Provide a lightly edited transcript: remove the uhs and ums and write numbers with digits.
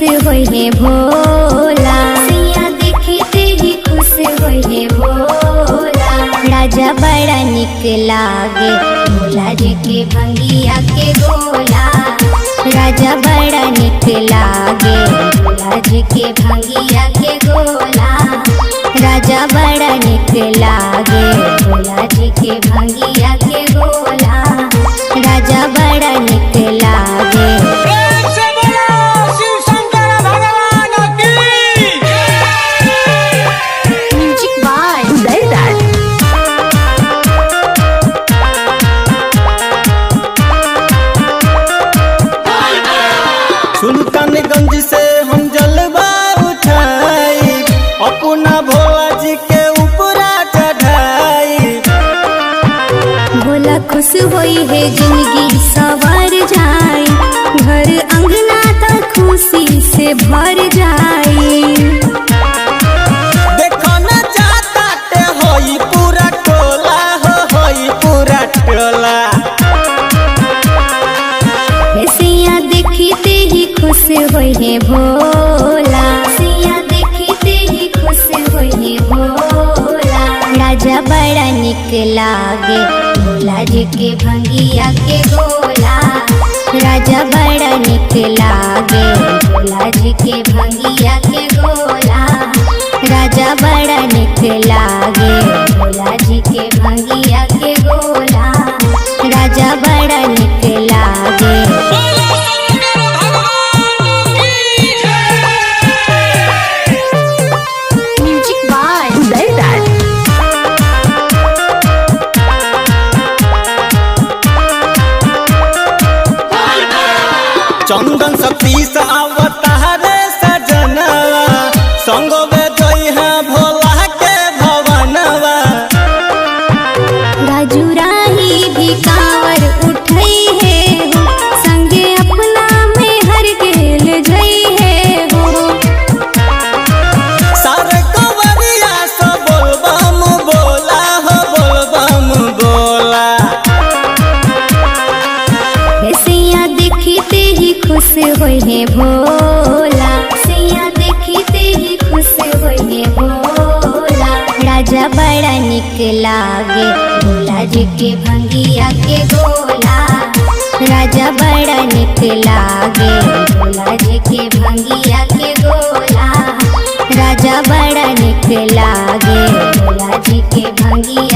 होई है भोला, सैया देखते ही खुश होई है भोला। राजा बड़ा निक लागे भोला जी के भंगिया के गोला, राजा बड़ा निक लागे भोला जी के भंगिया के गोला, राजा बड़ा निक लागे भोला जी के भंगिया के गोला, राजा बड़ा निक लागे। सुल्तानगंज से हम जलवा उठाई, अपना भोला जी के ऊपरा चढ़ाई। भोला खुश होई है जिंदगी सवर जाए, घर अंगना तक खुशी से भर जाए। देखो न जाता ते होई पूरा टोला, होई पूरा टोला। सैया देखते ही खुश होई है भोला, सैया देखते ही खुश होई है भोला। राजा बड़ा निक लागे भोला जी के भंगिया के गोला, राजा बड़ा निक लागे भोला जी के भंगिया के गोला, राजा बड़ा निक लागे भोला जी के भंगिया के गोला, राजा बड़ा निक लागे। चंदन सतीश अवतारे सजनवा, संगवे जोई है भोला के भवनवा। राजू राही भी कांवर उठई है हो, संगे अपना में हर गेल जई है हो। सारे कवरिया सो बोलबम बोला हो, बोलबम बोला। सैया देखते ही खुश होई है भोला, सैया देखते ही खुश होई है भोला। राजा बड़ा निक लागे भोला जी के भंगिया के गोला, राजा बड़ा निक लागे भोला जी के भंगिया के गोला, राजा बड़ा निक लागे भोला जी के भंगिया